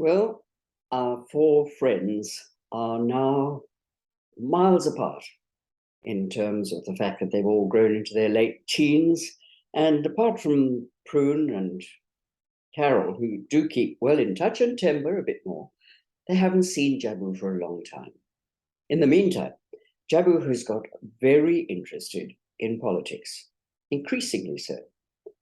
Well, our four friends are now miles apart in terms of the fact that they've all grown into their late teens. And apart from Prune and Carol, who do keep well in touch, and Timber a bit more, they haven't seen Jabu for a long time. In the meantime, Jabu has got very interested in politics, increasingly so.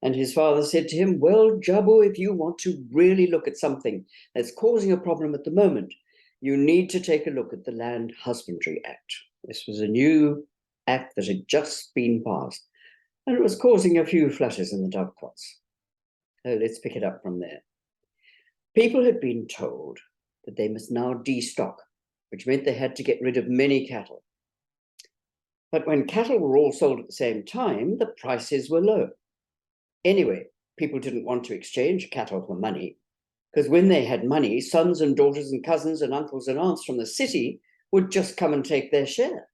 And his father said to him, well, Jabu, if you want to really look at something that's causing a problem at the moment, you need to take a look at the Land Husbandry Act. This was a new act that had just been passed, and it was causing a few flutters in the dovecots. So let's pick it up from there. People had been told that they must now destock, which meant they had to get rid of many cattle. But when cattle were all sold at the same time, the prices were low. Anyway, people didn't want to exchange cattle for money, because when they had money, sons and daughters and cousins and uncles and aunts from the city would just come and take their share.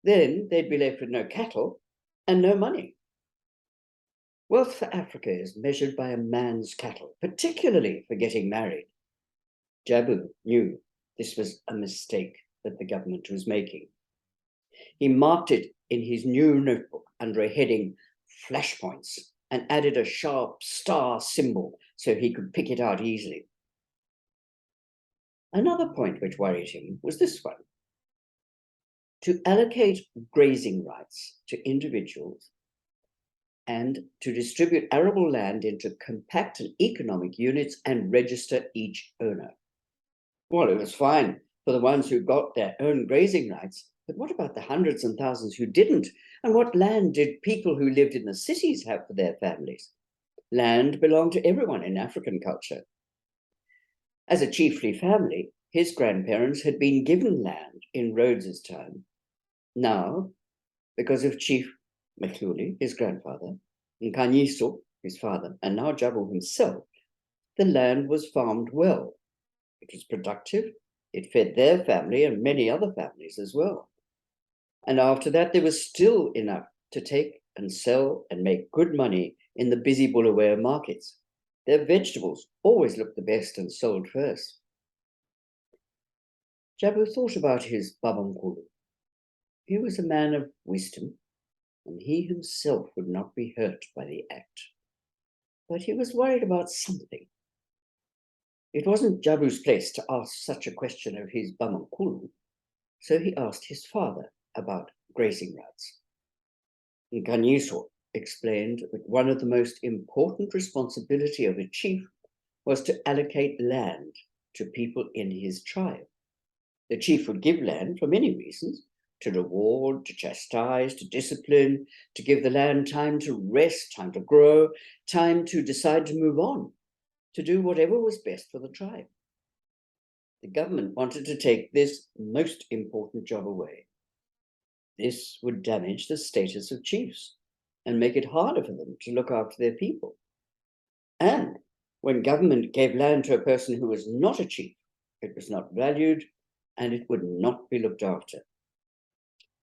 Then they'd be left with no cattle and no money. Wealth for Africa is measured by a man's cattle, particularly for getting married. Jabu knew this was a mistake that the government was making. He marked it in his new notebook under a heading, Flashpoints, and added a sharp star symbol so he could pick it out easily. Another point which worried him was this one: to allocate grazing rights to individuals and to distribute arable land into compact and economic units and register each owner. Well, it was fine for the ones who got their own grazing rights, but what about the hundreds and thousands who didn't? And what land did people who lived in the cities have for their families? Land belonged to everyone in African culture. As a chiefly family, his grandparents had been given land in Rhodes's time. Now, because of Chief Mekhluli, his grandfather, and Kanyiso, his father, and now Jabu himself, the land was farmed well. It was productive. It fed their family and many other families as well. And after that, there was still enough to take and sell and make good money in the busy Bulawayo markets. Their vegetables always looked the best and sold first. Jabu thought about his Babamkulu. He was a man of wisdom, and he himself would not be hurt by the act. But he was worried about something. It wasn't Jabu's place to ask such a question of his Babamkulu, so he asked his father about grazing rights. Nkanyiso explained that one of the most important responsibility of a chief was to allocate land to people in his tribe. The chief would give land for many reasons: to reward, to chastise, to discipline, to give the land time to rest, time to grow, time to decide to move on, to do whatever was best for the tribe. The government wanted to take this most important job away. This would damage the status of chiefs and make it harder for them to look after their people. And when government gave land to a person who was not a chief, it was not valued and it would not be looked after.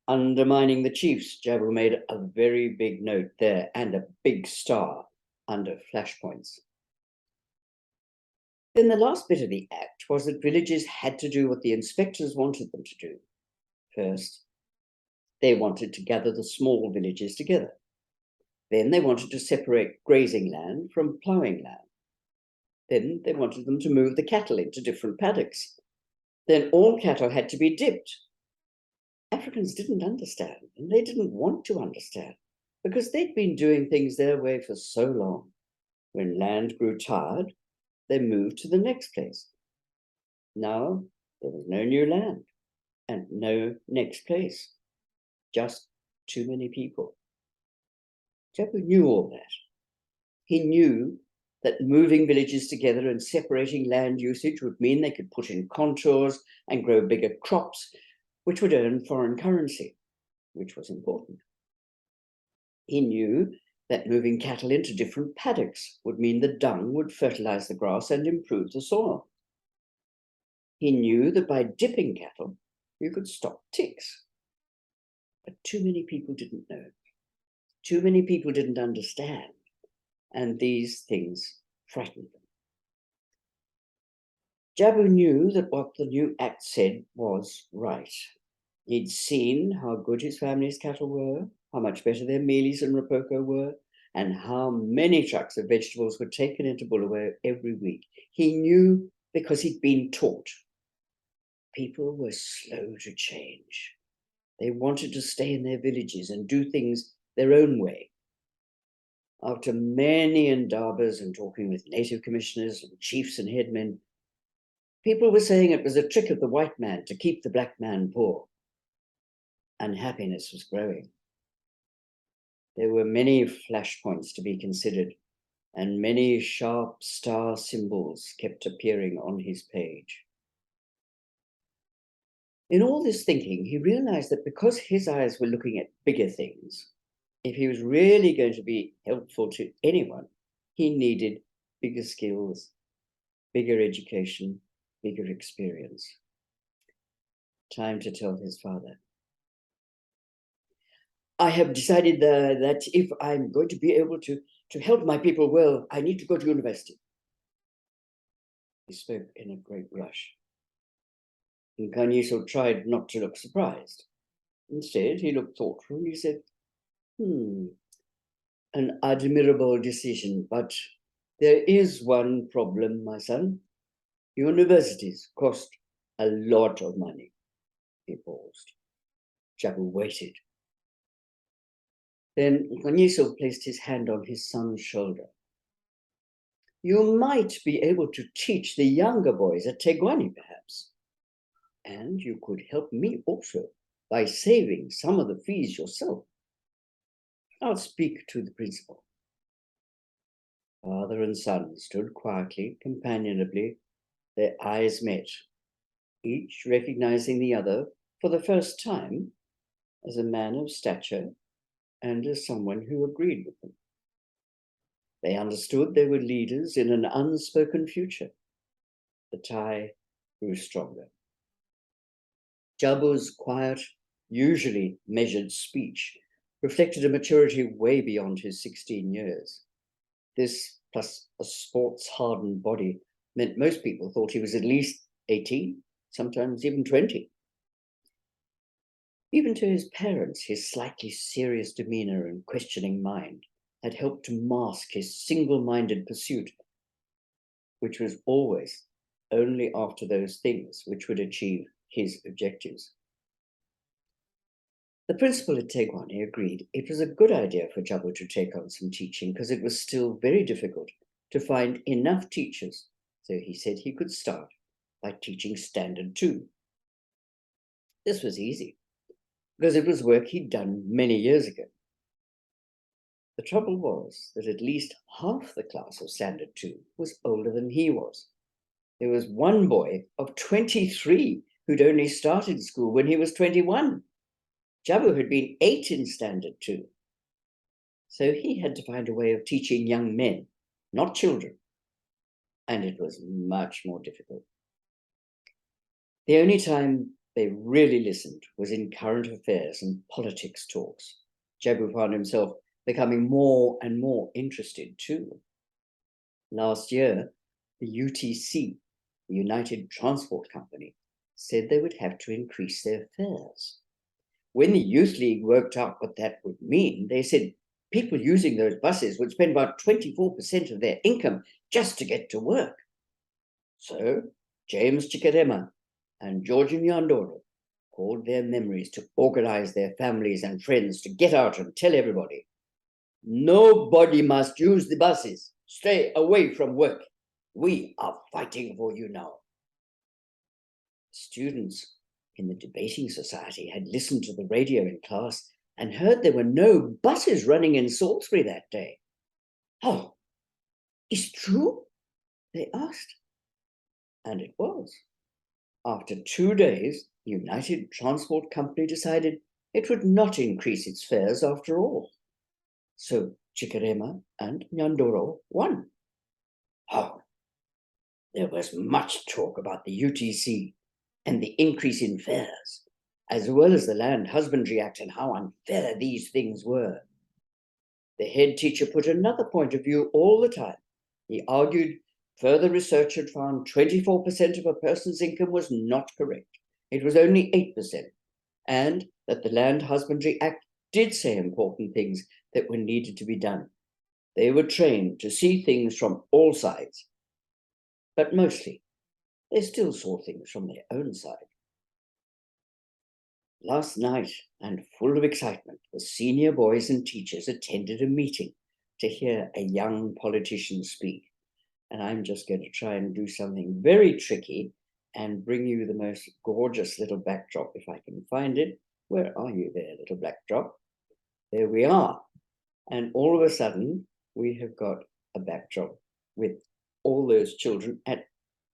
Undermining the chiefs, Jabu made a very big note there and a big star under flashpoints. Then the last bit of the act was that villages had to do what the inspectors wanted them to do. First, they wanted to gather the small villages together. Then they wanted to separate grazing land from ploughing land. Then they wanted them to move the cattle into different paddocks. Then all cattle had to be dipped. Africans didn't understand, and they didn't want to understand, because they'd been doing things their way for so long. When land grew tired, they moved to the next place. Now there was no new land and no next place, just too many people. Jabu knew all that. He knew that moving villages together and separating land usage would mean they could put in contours and grow bigger crops, which would earn foreign currency, which was important. He knew that moving cattle into different paddocks would mean the dung would fertilize the grass and improve the soil. He knew that by dipping cattle, you could stop ticks. But too many people didn't know. Too many people didn't understand, and these things frightened them. Jabu knew that what the new act said was right. He'd seen how good his family's cattle were, how much better their mealies and rapoko were, and how many trucks of vegetables were taken into Bulawayo every week. He knew because he'd been taught. People were slow to change. They wanted to stay in their villages and do things their own way. After many indabas and talking with native commissioners and chiefs and headmen, people were saying it was a trick of the white man to keep the black man poor. Unhappiness was growing. There were many flashpoints to be considered, and many sharp star symbols kept appearing on his page. In all this thinking, he realized that because his eyes were looking at bigger things, if he was really going to be helpful to anyone, he needed bigger skills, bigger education, bigger experience. Time to tell his father. I have decided that if I'm going to be able to help my people well, I need to go to university. He spoke in a great rush. And Kanyiso tried not to look surprised. Instead, he looked thoughtful and he said, an admirable decision, but there is one problem, my son. Universities cost a lot of money. He paused. Jabu waited. Then Kanyiso placed his hand on his son's shoulder. You might be able to teach the younger boys at Tegwani, perhaps. And you could help me also by saving some of the fees yourself. I'll speak to the principal. Father and son stood quietly, companionably, their eyes met, each recognizing the other for the first time as a man of stature and as someone who agreed with them. They understood they were leaders in an unspoken future. The tie grew stronger. Jabu's quiet, usually measured speech reflected a maturity way beyond his 16 years. This, plus a sports-hardened body, meant most people thought he was at least 18, sometimes even 20. Even to his parents, his slightly serious demeanor and questioning mind had helped to mask his single-minded pursuit, which was always only after those things which would achieve his objectives. The principal at Tegwani agreed it was a good idea for Jabu to take on some teaching because it was still very difficult to find enough teachers, so he said he could start by teaching Standard 2. This was easy, because it was work he'd done many years ago. The trouble was that at least half the class of Standard 2 was older than he was. There was one boy of 23 who'd only started school when he was 21. Jabu had been 8 in Standard 2. So he had to find a way of teaching young men, not children. And it was much more difficult. The only time they really listened was in current affairs and politics talks. Jabu found himself becoming more and more interested too. Last year, the UTC, the United Transport Company, said they would have to increase their fares. When the Youth League worked out what that would mean, they said people using those buses would spend about 24% of their income just to get to work. So James Chikarema and George Nyandoro called their memories to organize their families and friends to get out and tell everybody, nobody must use the buses. Stay away from work. We are fighting for you now. Students in the debating society had listened to the radio in class and heard there were no buses running in Salisbury that day. Oh, is it true? They asked. And it was. After 2 days, the United Transport Company decided it would not increase its fares after all. So Chikarema and Nyandoro won. Oh, there was much talk about the UTC and the increase in fares, as well as the Land Husbandry Act and how unfair these things were. The head teacher put another point of view all the time. He argued Further research had found 24% of a person's income was not correct. It was only 8%, and that the Land Husbandry Act did say important things that were needed to be done. They were trained to see things from all sides, but mostly they still saw things from their own side. Last night, and full of excitement, the senior boys and teachers attended a meeting to hear a young politician speak. And I'm just going to try and do something very tricky and bring you the most gorgeous little backdrop, if I can find it. Where are you there, little backdrop? There we are. And all of a sudden, we have got a backdrop with all those children at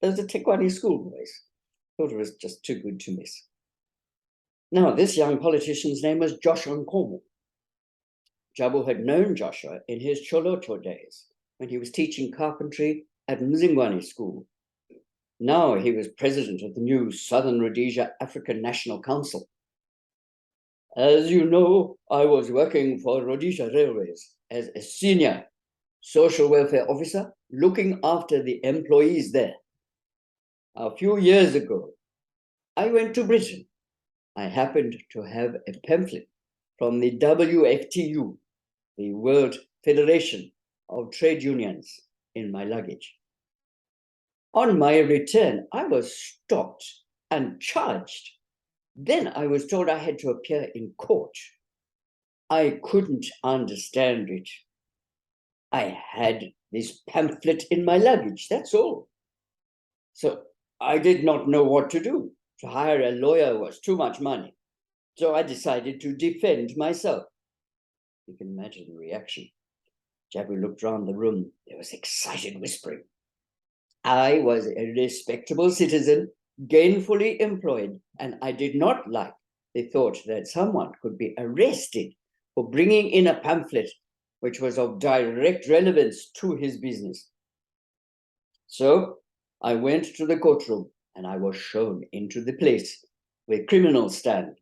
those are Tekwani schoolboys. Thought it was just too good to miss. Now, this young politician's name was Joshua Nkomo. Jabu had known Joshua in his Cholocho days, when he was teaching carpentry at Mzingwani School. Now he was president of the new Southern Rhodesia African National Council. As you know, I was working for Rhodesia Railways as a senior social welfare officer looking after the employees there. A few years ago, I went to Britain. I happened to have a pamphlet from the WFTU, the World Federation of Trade Unions, in my luggage. On my return, I was stopped and charged. Then I was told I had to appear in court. I couldn't understand it. I had this pamphlet in my luggage, that's all. So I did not know what to do. To hire a lawyer was too much money. So I decided to defend myself. You can imagine the reaction. Jabu looked round the room. There was excited whispering. I was a respectable citizen, gainfully employed, and I did not like the thought that someone could be arrested for bringing in a pamphlet which was of direct relevance to his business. So I went to the courtroom and I was shown into the place where criminals stand.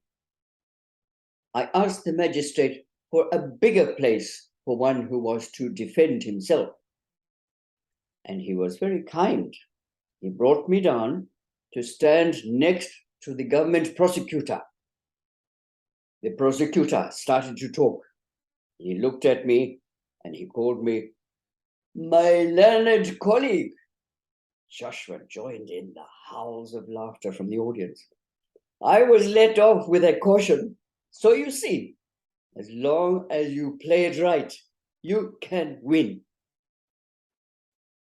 I asked the magistrate for a bigger place for one who was to defend himself. And he was very kind. He brought me down to stand next to the government prosecutor. The prosecutor started to talk. He looked at me and he called me my learned colleague. Joshua joined in the howls of laughter from the audience. I was let off with a caution. So you see, as long as you play it right, you can win.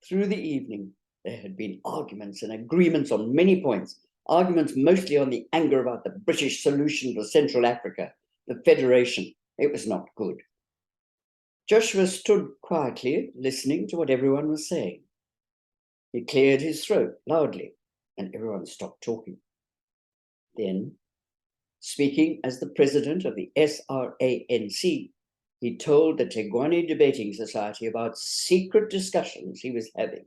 Through the evening, there had been arguments and agreements on many points, arguments mostly on the anger about the British solution to Central Africa, the Federation. It was not good. Joshua stood quietly, listening to what everyone was saying. He cleared his throat loudly, and everyone stopped talking. Then, speaking as the president of the SRANC, he told the Tekwani Debating Society about secret discussions he was having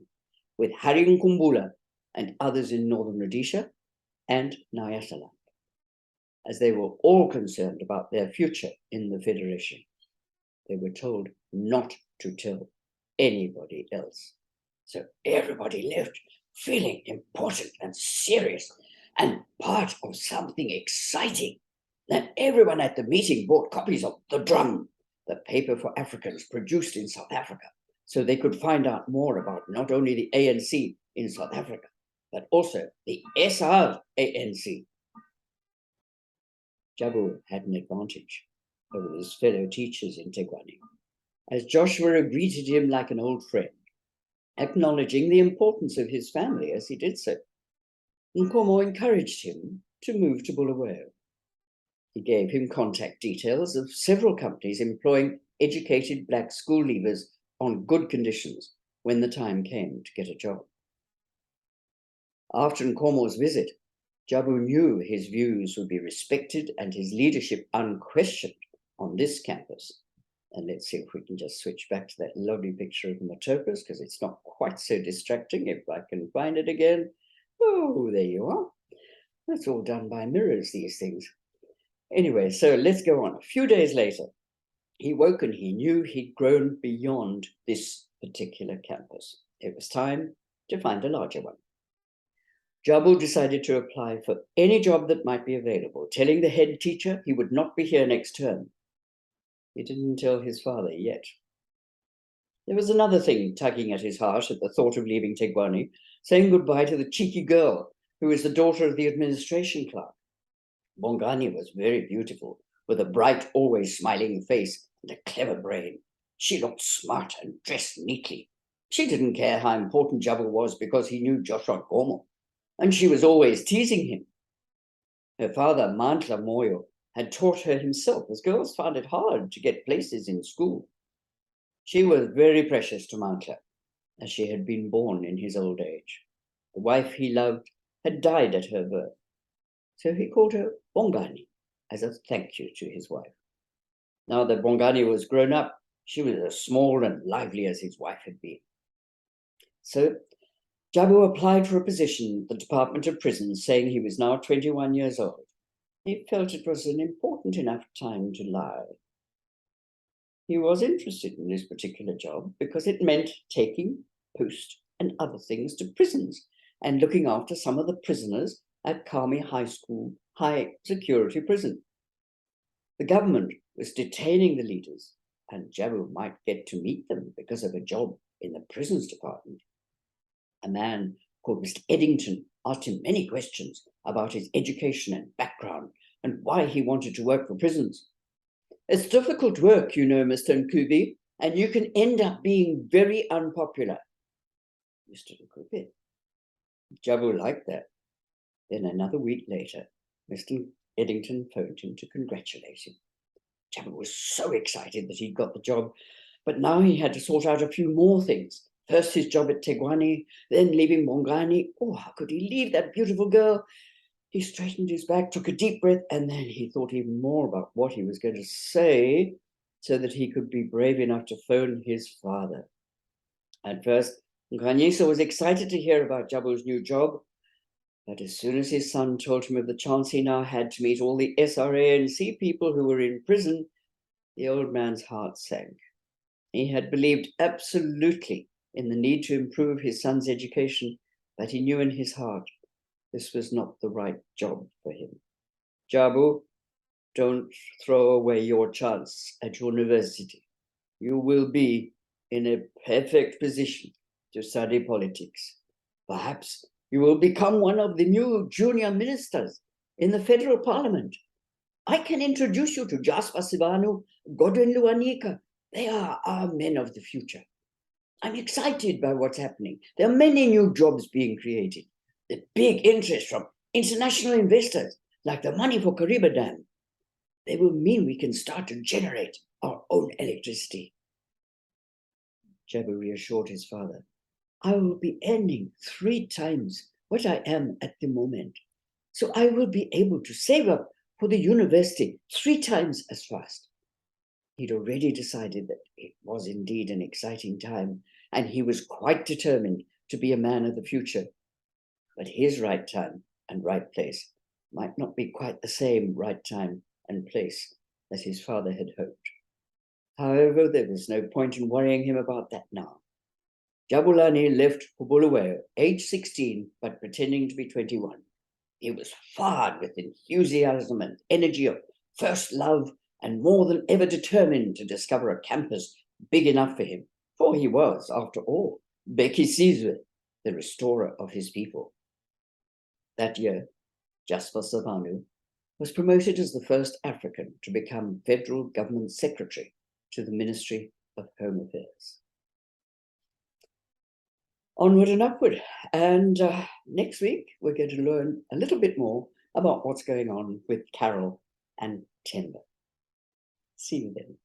with Hari Nkumbula and others in northern Rhodesia and Nyasaland, as they were all concerned about their future in the Federation. They were told not to tell anybody else. So everybody left feeling important and serious and part of something exciting. Then everyone at the meeting bought copies of The Drum, the paper for Africans produced in South Africa, so they could find out more about not only the ANC in South Africa, but also the SRANC. Jabu had an advantage over his fellow teachers in Tekwani, as Joshua greeted him like an old friend, acknowledging the importance of his family as he did so. Nkomo encouraged him to move to Bulawayo. He gave him contact details of several companies employing educated black school leavers on good conditions when the time came to get a job. After Nkomo's visit, Jabu knew his views would be respected and his leadership unquestioned on this campus. And let's see if we can just switch back to that lovely picture of Matopus, because it's not quite so distracting if I can find it again. Oh, there you are. That's all done by mirrors, these things. Anyway, so let's go on. A few days later, he woke and he knew he'd grown beyond this particular campus. It was time to find a larger one. Jabu decided to apply for any job that might be available, telling the head teacher he would not be here next term. He didn't tell his father yet. There was another thing tugging at his heart at the thought of leaving Tegwani, saying goodbye to the cheeky girl who was the daughter of the administration clerk. Bongani was very beautiful, with a bright, always smiling face and a clever brain. She looked smart and dressed neatly. She didn't care how important Jabu was because he knew Joshua Gomo, and she was always teasing him. Her father, Mantla Moyo, had taught her himself, as girls found it hard to get places in school. She was very precious to Mantla, as she had been born in his old age. The wife he loved had died at her birth, so he called her Bongani as a thank you to his wife. Now that Bongani was grown up, she was as small and lively as his wife had been. So Jabu applied for a position at the Department of Prisons, saying he was now 21 years old. He felt it was an important enough time to lie. He was interested in this particular job because it meant taking post and other things to prisons and looking after some of the prisoners at Kami High School High Security Prison. The government was detaining the leaders, and Jabu might get to meet them because of a job in the prisons department. A man called Mr. Eddington asked him many questions about his education and background and why he wanted to work for prisons. It's difficult work, you know, Mr. Nkubi, and you can end up being very unpopular. Mr. Nkubi. Jabu liked that. Then another week later, Mr. Eddington phoned him to congratulate him. Jabu was so excited that he'd got the job, but now he had to sort out a few more things. First his job at Tegwani, then leaving Bongani. Oh, how could he leave that beautiful girl? He straightened his back, took a deep breath, and then he thought even more about what he was going to say so that he could be brave enough to phone his father. At first, Nkanyisa was excited to hear about Jabu's new job, but as soon as his son told him of the chance he now had to meet all the SRANC people who were in prison, the old man's heart sank. He had believed absolutely in the need to improve his son's education, but he knew in his heart this was not the right job for him. Jabu, don't throw away your chance at university. You will be in a perfect position to study politics. Perhaps you will become one of the new junior ministers in the federal parliament. I can introduce you to Jasper Sivanu, Godwin Luanika. They are our men of the future. I'm excited by what's happening. There are many new jobs being created. The big interest from international investors, like the money for Kariba Dam. They will mean we can start to generate our own electricity. Jabu reassured his father, I will be earning 3 times what I am at the moment. So I will be able to save up for the university 3 times as fast. He'd already decided that it was indeed an exciting time, and he was quite determined to be a man of the future. But his right time and right place might not be quite the same right time and place as his father had hoped. However, there was no point in worrying him about that now. Jabulani left for Bulawayo, age 16, but pretending to be 21. He was fired with enthusiasm and energy of first love and more than ever determined to discover a campus big enough for him, for he was, after all, Beki Sizwe, the restorer of his people. That year, Jasper Savanu was promoted as the first African to become federal government secretary to the Ministry of Home Affairs. Onward and upward. And next week, we're going to learn a little bit more about what's going on with Carol and Timber. See you then.